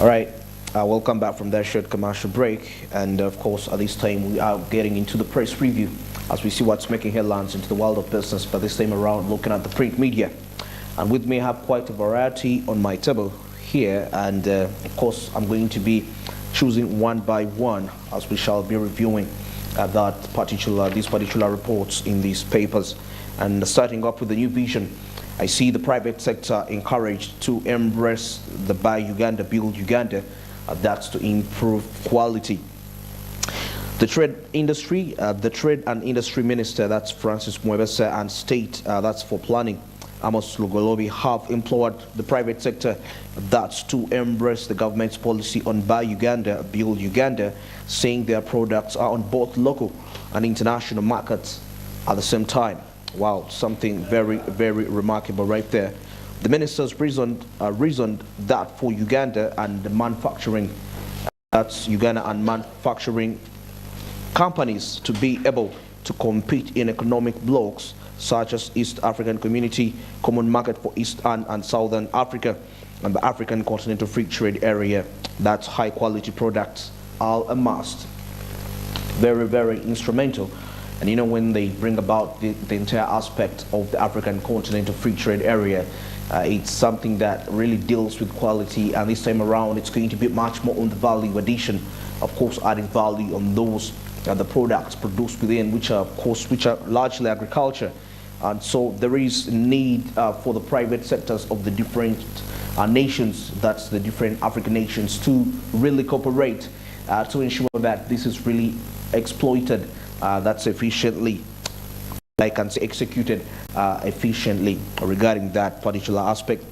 All right, welcome back from that short commercial break. And of course, at this time, we are getting into the press review as we see what's making headlines into the world of business, but this time around looking at the print media. And with me, I have quite a variety on my table here. And of course, I'm going to be choosing one by one as we shall be reviewing these particular reports in these papers. And starting up with the New Vision, I see the private sector encouraged to embrace the Buy Uganda, Build Uganda. That's to improve quality. The trade and industry minister, that's Francis Mwebese, and state, that's for planning, Amos Lugolobi, have implored the private sector that's to embrace the government's policy on Buy Uganda, Build Uganda, saying their products are on both local and international markets at the same time. Wow, something very, very remarkable right there. The ministers reasoned that for Uganda and the manufacturing, that's Uganda and manufacturing companies to be able to compete in economic blocks such as East African Community, Common Market for Eastern and Southern Africa, and the African Continental Free Trade Area, that's high quality products are a must. Very, very instrumental. And you know, when they bring about the entire aspect of the African Continental Free Trade Area, it's something that really deals with quality, and this time around it's going to be much more on the value addition, of course adding value on those the products produced within, which are largely agriculture. And so there is need for the private sectors of the different nations, that's the different African nations, to really cooperate to ensure that this is really exploited that's efficiently, I can say executed efficiently regarding that particular aspect.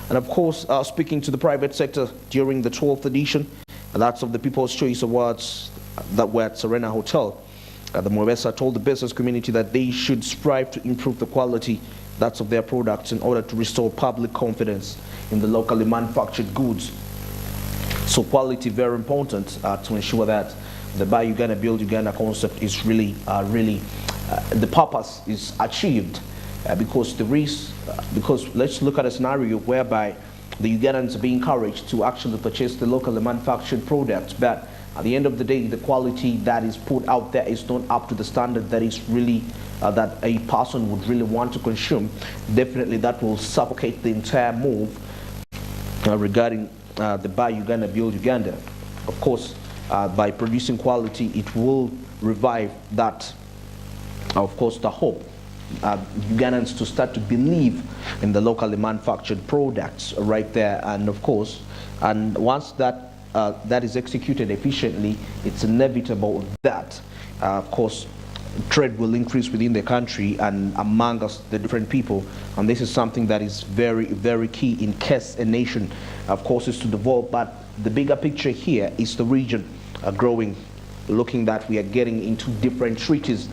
And of course, speaking to the private sector during the 12th edition, that's of the People's Choice Awards that were at Serena Hotel, the Mwebesa told the business community that they should strive to improve the quality that's of their products in order to restore public confidence in the locally manufactured goods. So quality very important to ensure that the Buy Uganda, Build Uganda concept is really, the purpose is achieved because let's look at a scenario whereby the Ugandans are being encouraged to actually purchase the locally manufactured products, but at the end of the day, the quality that is put out there is not up to the standard that is really that a person would really want to consume. Definitely, that will suffocate the entire move regarding the Buy Uganda, Build Uganda. Of course, by producing quality, it will revive that, of course, the hope Ugandans to start to believe in the locally manufactured products right there. And of course, and once that that is executed efficiently, it's inevitable that, of course, trade will increase within the country and among us, the different people. And this is something that is very, very key in case a nation, of course, is to develop. But the bigger picture here is the region growing, looking that we are getting into different treaties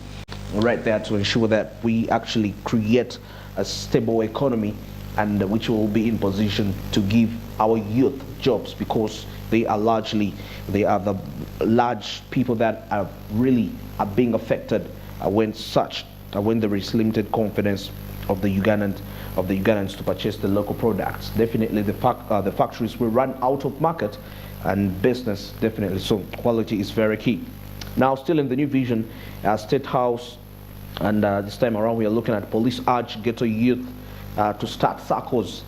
right there to ensure that we actually create a stable economy and which will be in position to give our youth jobs, because they are the large people that are really being affected when there is limited confidence of the Ugandans to purchase the local products. Definitely the factories will run out of market and business, definitely. So quality is very key. Now, still in the New Vision, State House, and this time around we are looking at police urge ghetto youth to start circles.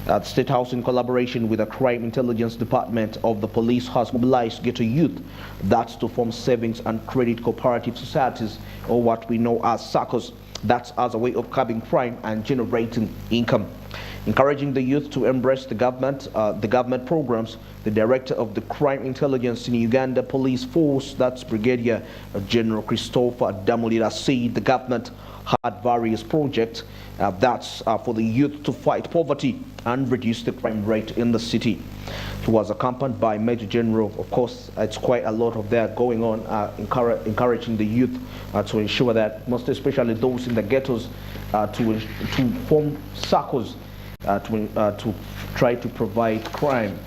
The State House, in collaboration with the Crime Intelligence Department of the police, has mobilized ghetto youth, that's to form savings and credit cooperative societies, or what we know as SACCOs. That's as a way of curbing crime and generating income. Encouraging the youth to embrace the government programs, the director of the Crime Intelligence in Uganda Police Force, that's Brigadier General Christopher Damulira, said the government had various projects that's for the youth to fight poverty and reduce the crime rate in the city. He was accompanied by Major General. Of course, it's quite a lot of that going on, encouraging the youth to ensure that, most especially those in the ghettos, to form circles to try to provide crime,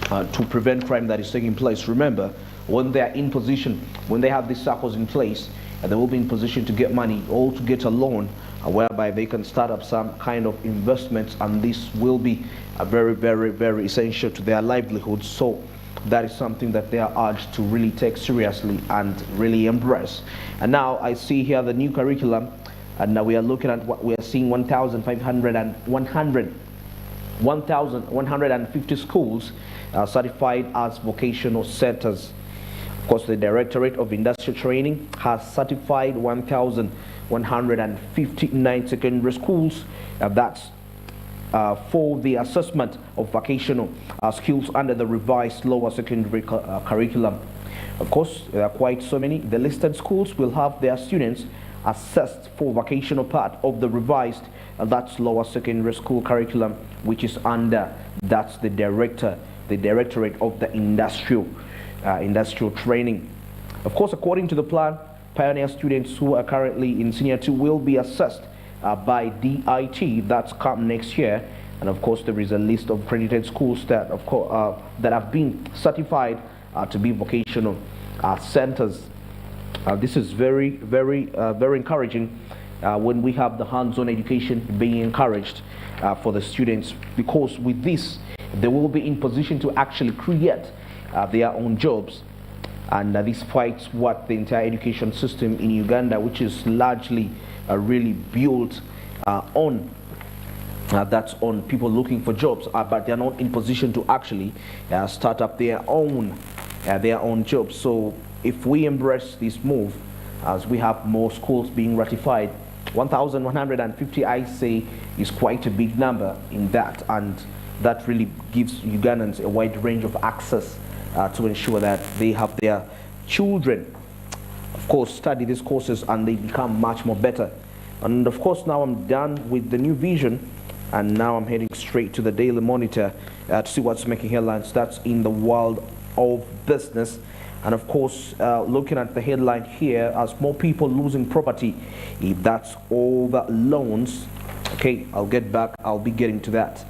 to prevent crime that is taking place. Remember, when they are in position, when they have these circles in place, they will be in position to get money or to get a loan whereby they can start up some kind of investments, and this will be very, very, very essential to their livelihood. So that is something that they are urged to really take seriously and really embrace. And now I see here the new curriculum, and now we are looking at what we are seeing: 1,150 schools certified as vocational centers. Of course, the Directorate of Industrial Training has certified 1,159 secondary schools. That's for the assessment of vocational skills under the revised lower secondary curriculum. Of course, there are quite so many. The listed schools will have their students assessed for vocational part of the revised that's lower secondary school curriculum, which is under that's the Directorate of the Industrial Training. Of course, according to the plan, pioneer students who are currently in Senior 2 will be assessed by DIT. That's come next year. And of course, there is a list of accredited schools that that have been certified to be vocational centers. This is very, very, very encouraging when we have the hands-on education being encouraged for the students, because with this, they will be in position to actually create their own jobs. And this fights what the entire education system in Uganda, which is largely really built on that's on people looking for jobs, but they're not in position to actually start up their own jobs. So if we embrace this move, as we have more schools being ratified, 1,150 I say is quite a big number in that, and that really gives Ugandans a wide range of access to ensure that they have their children, of course, study these courses and they become much more better. And of course, now I'm done with the new vision, and now I'm heading straight to the Daily Monitor to see what's making headlines. That's in the world of business. And of course, looking at the headline here, as more people losing property, if that's all the loans. Okay, I'll be getting to that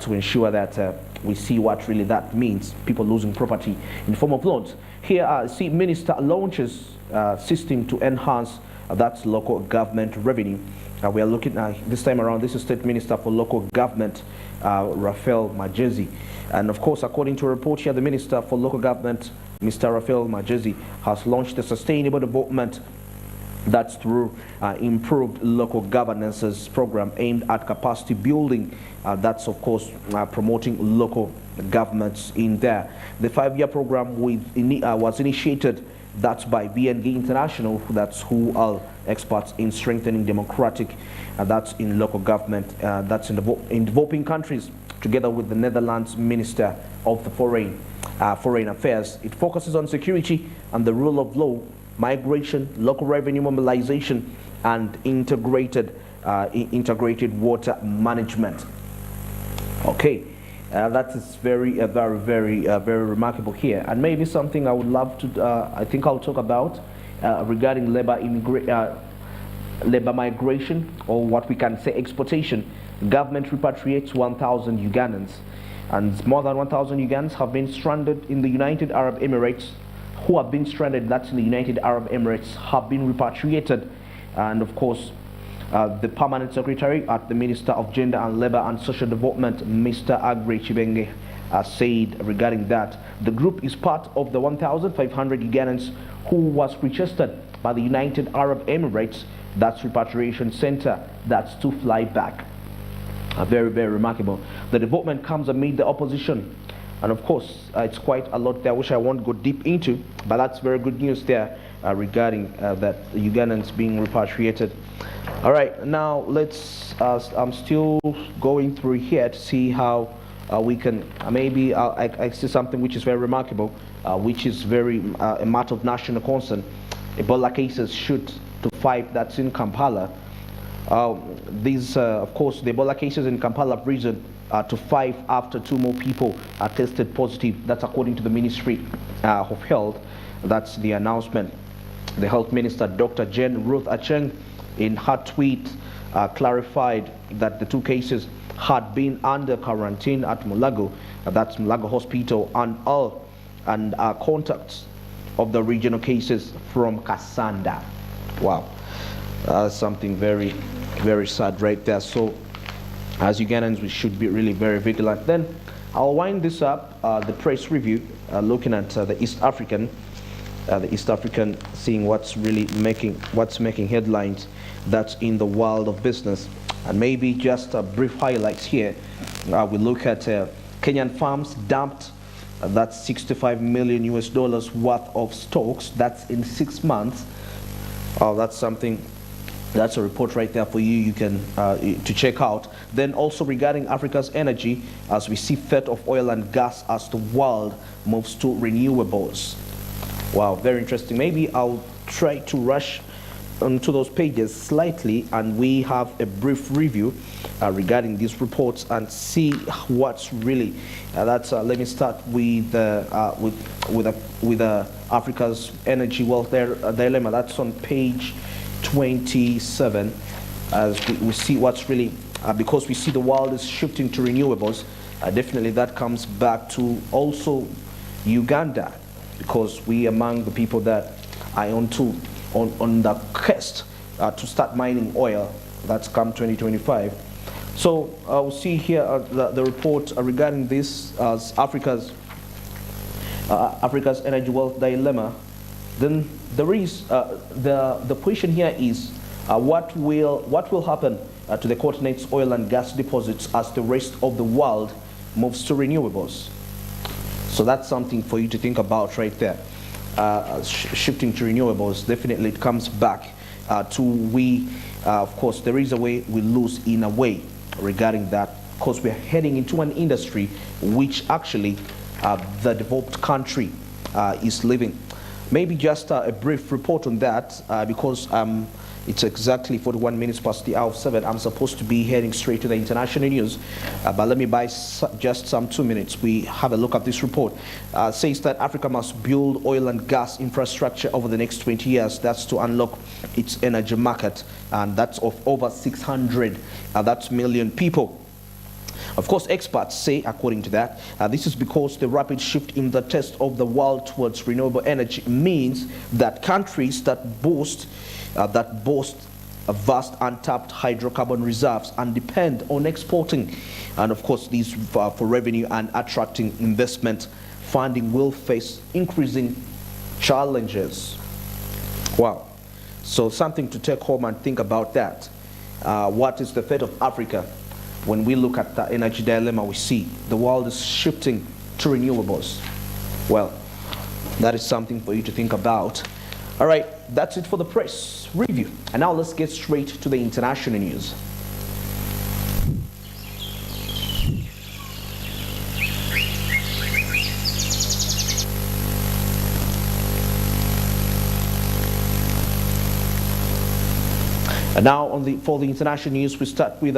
to ensure that we see what really that means, people losing property in the form of loans. Here, see, Minister launches system to enhance that's local government revenue. We are looking at this time around, this is State Minister for Local Government, Raphael Magezi. And of course, according to a report here, the Minister for Local Government, Mr. Raphael Magezi, has launched a sustainable development that's through improved local governances program aimed at capacity building. That's of course promoting local governments in there. The 5-year program was initiated, that's by BNG International, that's who are experts in strengthening democratic, that's in local government, that's in developing countries, together with the Netherlands Minister of the Foreign Affairs. It focuses on security and the rule of law, migration, local revenue mobilization, and integrated water management. Okay, that is very remarkable here, and maybe something I would love to. I think I'll talk about regarding labor migration, or what we can say exportation. Government repatriates 1,000 Ugandans, and more than 1,000 Ugandans have been stranded in the United Arab Emirates. Who have been stranded, that's in the United Arab Emirates, have been repatriated. And of course, the permanent secretary at the Minister of Gender and Labor and Social Development, Mr. Agri Chibenge, said regarding that, the group is part of the 1,500 Ugandans who was registered by the United Arab Emirates, that's repatriation center, that's to fly back. Very remarkable. The development comes amid the opposition. And of course, it's quite a lot there, which I won't go deep into, but that's very good news there regarding that the Ugandans being repatriated. All right, now let's, I'm still going through here to see how we can, maybe I see something which is very remarkable, which is very a matter of national concern. Ebola cases shoot to 5, that's in Kampala. These, of course, the Ebola cases in Kampala have risen to 5 after 2 more people are tested positive. That's according to the Ministry of Health. That's the announcement. The Health Minister, Dr. Jane Ruth Acheng, in her tweet clarified that the 2 cases had been under quarantine at Mulago, that's Mulago Hospital, and all contacts of the regional cases from Kasanda. Wow, that's something very, very sad right there. So, as Ugandans, we should be really very vigilant. Then, I'll wind this up. The press review, looking at the East African, seeing what's making headlines. That's in the world of business, and maybe just brief highlights here. We look at Kenyan farms dumped. That's 65 million US dollars worth of stocks. That's in 6 months. That's something. That's a report right there for you. You can to check out. Then also regarding Africa's energy, as we see threat of oil and gas as the world moves to renewables. Wow, very interesting. Maybe I'll try to rush onto those pages slightly, and we have a brief review regarding these reports and see what's really. Let me start with Africa's energy wealth dilemma. That's on page 27. As we see what's really because we see the world is shifting to renewables. Definitely, that comes back to also Uganda, because we among the people that are on the quest to start mining oil. That's come 2025. So we'll see here the report regarding this as Africa's energy wealth dilemma. Then there is the question here is what will happen to the continent's oil and gas deposits as the rest of the world moves to renewables. So that's something for you to think about right there. Shifting to renewables, definitely it comes back to of course, there is a way we lose in a way regarding that, because we're heading into an industry which actually the developed country is living. Maybe just a brief report on that, because it's exactly 41 minutes past the hour of 7. I'm supposed to be heading straight to the international news, but let me buy just some 2 minutes. We have a look at this report. Says that Africa must build oil and gas infrastructure over the next 20 years. That's to unlock its energy market, and that's of over 600 million people. Of course, experts say, according to that, this is because the rapid shift in the taste of the world towards renewable energy means that countries that boast vast untapped hydrocarbon reserves and depend on exporting, and of course these for revenue and attracting investment funding, will face increasing challenges. Wow. So something to take home and think about that. What is the fate of Africa? When we look at the energy dilemma, we see the world is shifting to renewables. Well, that is something for you to think about. All right, that's it for the press review. And now let's get straight to the international news. And now for the international news, we start with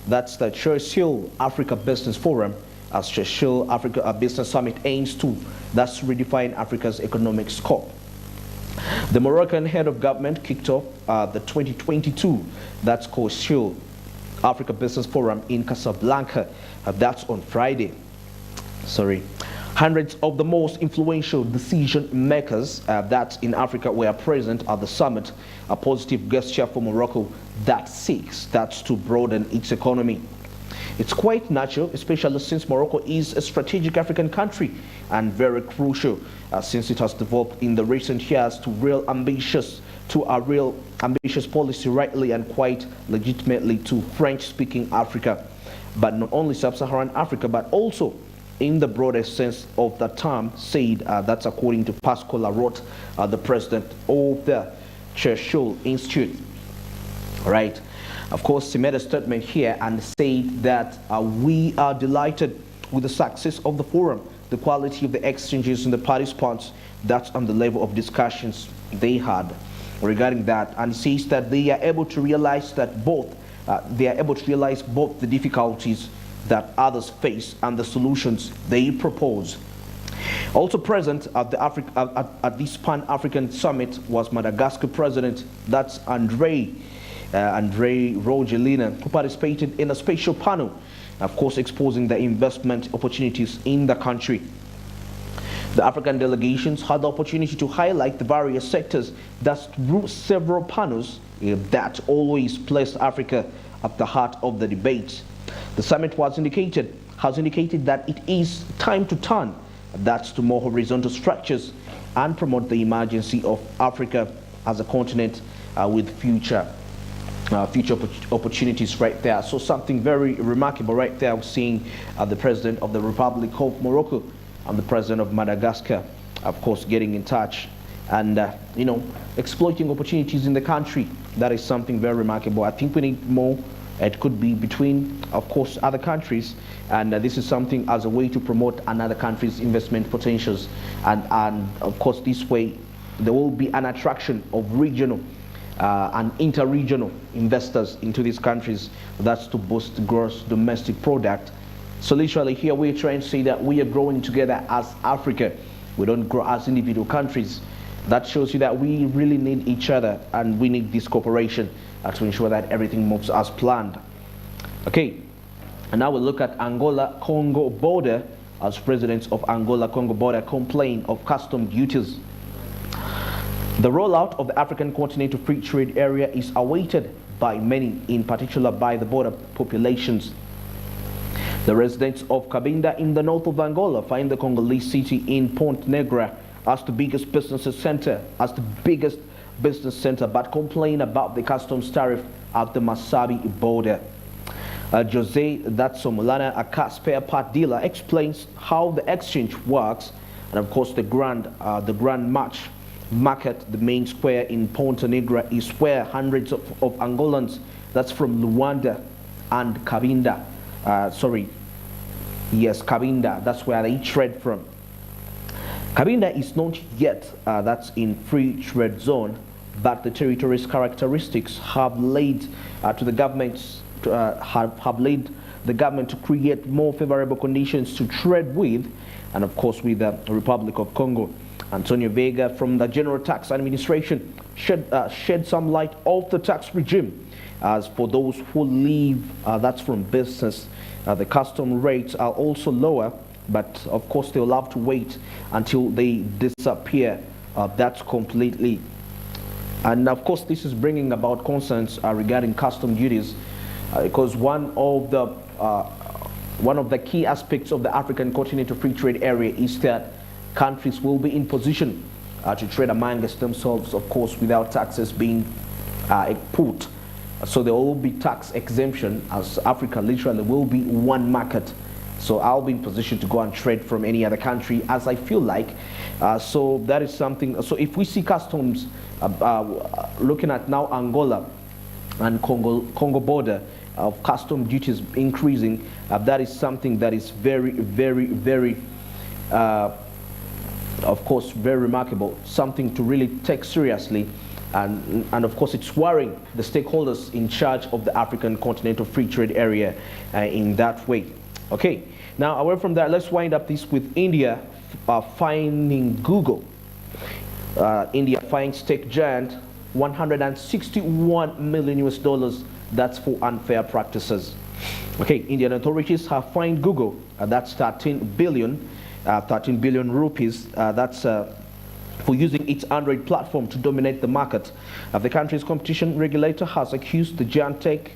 that's the Churchill Africa Business Forum, as Churchill Africa Business Summit aims to redefine Africa's economic scope. The Moroccan head of government kicked off the 2022 Churchill Africa Business Forum in Casablanca. That's on Friday. Hundreds of the most influential decision makers that in Africa were present at the summit, a positive gesture for Morocco that seeks to broaden its economy. It's quite natural, especially since Morocco is a strategic African country and very crucial since it has developed in the recent years to a real ambitious policy, rightly and quite legitimately, to French-speaking Africa, but not only sub-Saharan Africa, but also in the broadest sense of the term, said that's according to Pascal Larotte, the president of the Churchill Institute. Right. Of course, he made a statement here and said that we are delighted with the success of the forum, the quality of the exchanges and the participants. That's on the level of discussions they had regarding that, and says that they are able to realize both the difficulties that others face and the solutions they propose. Also present at this Pan-African Summit was Madagascar President, that's André Rajoelina, who participated in a special panel, of course exposing the investment opportunities in the country. The African delegations had the opportunity to highlight the various sectors that through several panels that always placed Africa at the heart of the debate. The summit has indicated that it is time to turn that's to more horizontal structures and promote the emergence of Africa as a continent with future opportunities right there. So something very remarkable right there. We're seeing the President of the Republic of Morocco and the President of Madagascar, of course, getting in touch and exploiting opportunities in the country. That is something very remarkable. I think we need more. It could be between, of course, other countries, and this is something as a way to promote another country's investment potentials, and of course this way there will be an attraction of regional and inter-regional investors into these countries. That's to boost gross domestic product. So literally here we're trying to say that we are growing together as Africa. We don't grow as individual countries. That shows you that we really need each other, and we need this cooperation to ensure that everything moves as planned. Okay, and now we'll look at Angola-Congo border, as presidents of Angola-Congo border complain of custom duties. The rollout of the African Continental Free Trade Area is awaited by many, in particular by the border populations. The residents of Cabinda in the north of Angola find the Congolese city in Ponte Negra as the biggest business center, but complain about the customs tariff at the Masabi border. Jose Datsomulana, a spare part dealer, explains how the exchange works, and of course the Grand Market, the main square in Ponte Negra, is where hundreds of Angolans, that's from Luanda and Cabinda, Cabinda, that's where they trade from. Cabinda is not yet that's in free trade zone, but the territory's characteristics have led the government to create more favorable conditions to trade with, and of course with the Republic of Congo. Antonio Vega from the General Tax Administration shed some light of the tax regime. As for those who leave, that's from business, the custom rates are also lower, but of course they'll have to wait until they disappear. That's completely. And of course this is bringing about concerns regarding custom duties, because one of the key aspects of the African Continental Free Trade Area is that countries will be in position to trade amongst themselves, of course, without taxes being put. So there will be tax exemption, as Africa literally will be one market. So I'll be in position to go and trade from any other country as I feel like. So that is something. So if we see customs looking at now Angola and Congo border of custom duties increasing, that is something that is very, very, very of course very remarkable, something to really take seriously, and of course it's worrying the stakeholders in charge of the African Continental Free Trade Area in that way. Okay, now away from that, let's wind up this with India fining Google. India fines tech giant $161 million, that's for unfair practices. Okay, Indian authorities have fined Google, that's 13 billion rupees, that's for using its Android platform to dominate the market. The country's competition regulator has accused the tech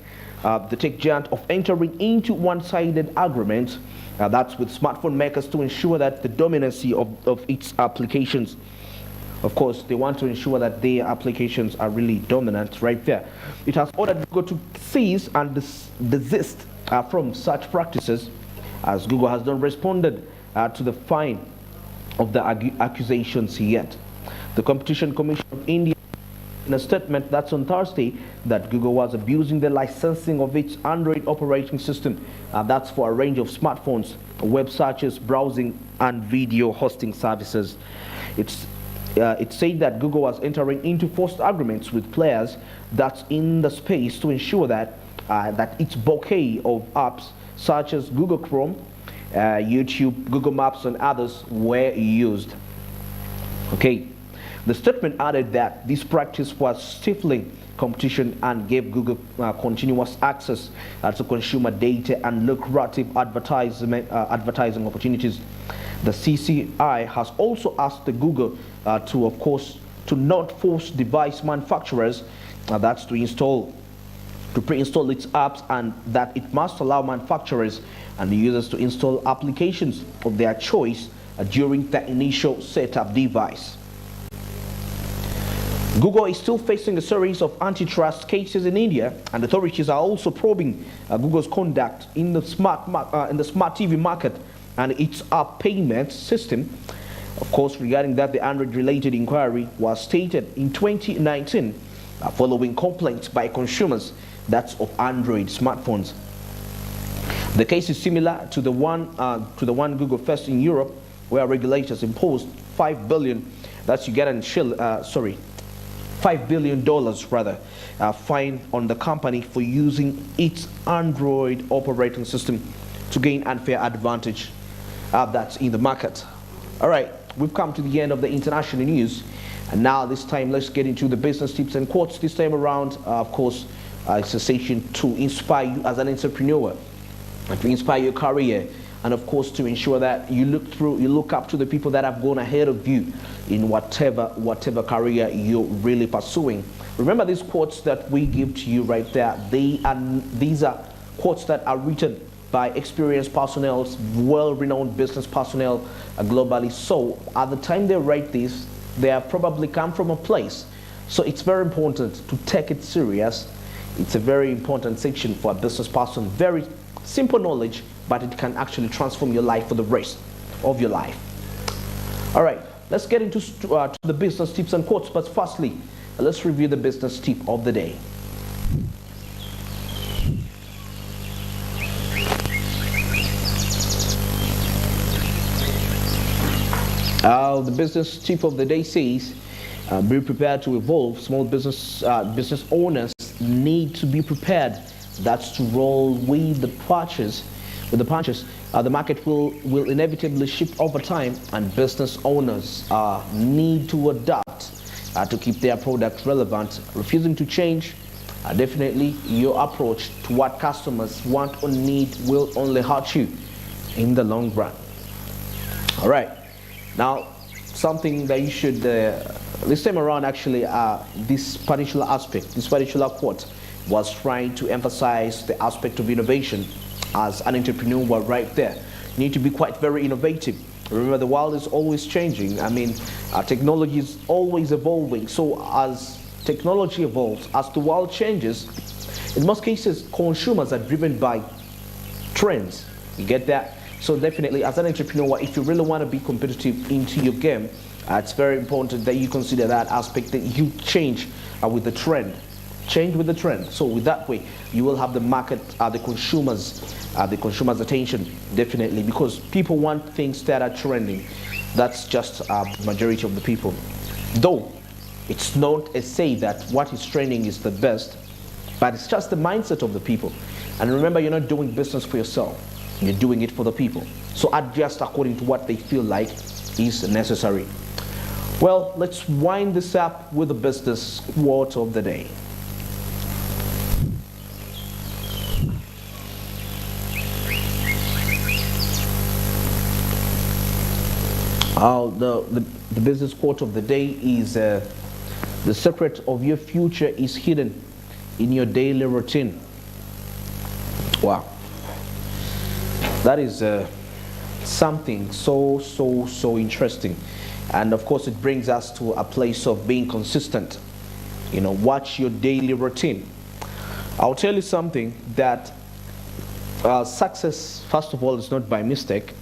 giant of entering into one-sided agreement, that's with smartphone makers, to ensure that the dominancy of its applications. Of course, they want to ensure that their applications are really dominant right there. It has ordered Google to cease and desist from such practices, as Google has not responded to the fine of the accusations yet. The Competition Commission of India, in a statement that's on Thursday, that Google was abusing the licensing of its Android operating system, that's for a range of smartphones, web searches, browsing, and video hosting services. It said that Google was entering into forced agreements with players that's in the space to ensure that its bouquet of apps such as Google Chrome, YouTube, Google Maps, and others were used. Okay, the statement added that this practice was stifling competition and gave Google continuous access to consumer data and lucrative advertising opportunities. The CCI has also asked the Google to, of course, to not force device manufacturers, that's to pre-install its apps, and that it must allow manufacturers and the users to install applications of their choice during the initial setup device. Google is still facing a series of antitrust cases in India, and authorities are also probing Google's conduct in the smart TV market and its app payment system. Of course, regarding that, the Android-related inquiry was stated in 2019 following complaints by consumers that's of Android smartphones. The case is similar to the one Google faced in Europe, where regulators imposed $5 billion. That's you get an $5 billion rather fine on the company for using its Android operating system to gain unfair advantage that's in the market. All right, we've come to the end of the international news, and now this time let's get into the business tips and quotes. This time around, of course, it's a session to inspire you as an entrepreneur, and to inspire your career, and of course to ensure that you look up to the people that have gone ahead of you in whatever career you're really pursuing. Remember, these quotes that we give to you right there, these are quotes that are written by experienced personnel, well-renowned business personnel globally. So at the time they write this, they have probably come from a place. So it's very important to take it serious. It's a very important section for a business person. Very simple knowledge, but it can actually transform your life for the rest of your life. All right, let's get into the business tips and quotes. But firstly, let's review the business tip of the day. The business tip of the day says, be prepared to evolve. Small business owners need to be prepared. That's to roll with the punches. The market will inevitably shift over time, and business owners need to adapt to keep their product relevant. Refusing to change, definitely your approach to what customers want or need will only hurt you in the long run. All right, now something that you should this time around, actually, this particular quote was trying to emphasize the aspect of innovation. As an entrepreneur right there, you need to be quite very innovative. Remember, the world is always changing. I mean, technology is always evolving. So as technology evolves, as the world changes, in most cases, consumers are driven by trends. You get that? So definitely, as an entrepreneur, if you really want to be competitive into your game, it's very important that you consider that aspect, that you change with the trend. Change with the trend. So with that way, you will have the market, the consumers' attention, definitely, because people want things that are trending. That's just majority of the people. Though it's not a say that what is trending is the best, but it's just the mindset of the people. And remember, you're not doing business for yourself. You're doing it for the people. So adjust according to what they feel like is necessary. Well, let's wind this up with the business quote of the day. The business quote of the day is, the secret of your future is hidden in your daily routine. Wow. That is something so interesting. And of course, it brings us to a place of being consistent. You know, watch your daily routine. I'll tell you something, that success, first of all, is not by mistake.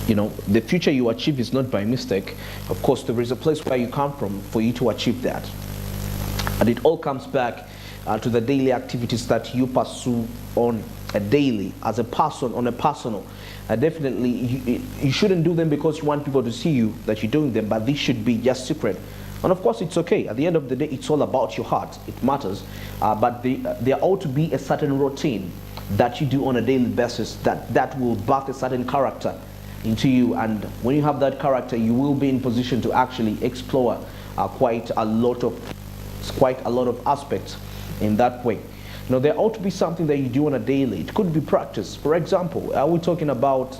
You know, the future you achieve is not by mistake. Of course, there is a place where you come from for you to achieve that. And it all comes back to the daily activities that you pursue on a daily, as a person, on a personal. Definitely, you shouldn't do them because you want people to see you that you're doing them, but this should be just secret. And of course, it's okay. At the end of the day, it's all about your heart. It matters. But there ought to be a certain routine that you do on a daily basis that will back a certain character into you. And when you have that character, you will be in position to actually explore quite a lot of aspects in that way. There ought to be something that you do on a daily. It could be practice. For example, are we talking about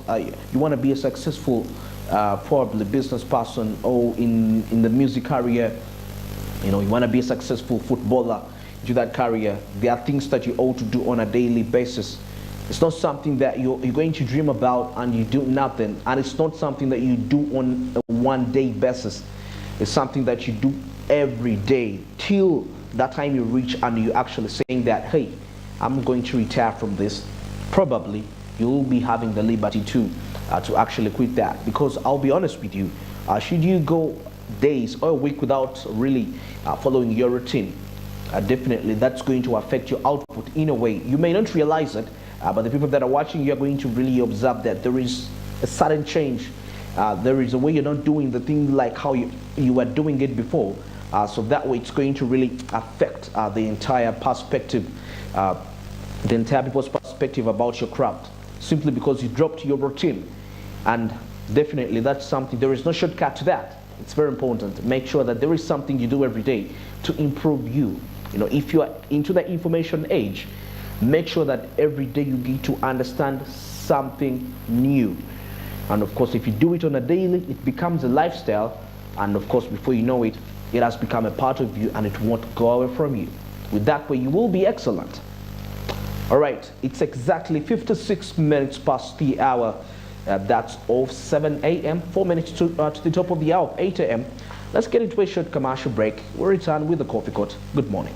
you want to be a successful probably business person, or in the music career, you want to be a successful footballer, do that career. There are things that you ought to do on a daily basis. It's not something that you're going to dream about and you do nothing, and it's not something that you do on a one-day basis. It's something that you do every day till that time you reach and you actually saying that, hey, I'm going to retire from this. Probably you'll be having the liberty to actually quit that, because I'll be honest with you, should you go days or a week without really following your routine, definitely that's going to affect your output in a way. You may not realize it, but the people that are watching, you're going to really observe that there is a sudden change. There is a way you're not doing the thing like how you were doing it before. So that way it's going to really affect the entire perspective, the entire people's perspective about your craft, simply because you dropped your routine. And definitely that's something, there is no shortcut to that. It's very important. Make sure that there is something you do every day to improve you. If you are into the information age, make sure that every day you get to understand something new. And of course, if you do it on a daily, it becomes a lifestyle. And of course, before you know it, it has become a part of you and it won't go away from you. With that way, you will be excellent. All right, it's exactly 56 minutes past the hour. That's of 7 a.m., 4 minutes to the top of the hour of 8 a.m. Let's get into a short commercial break. We'll return with the Coffee Court. Good morning.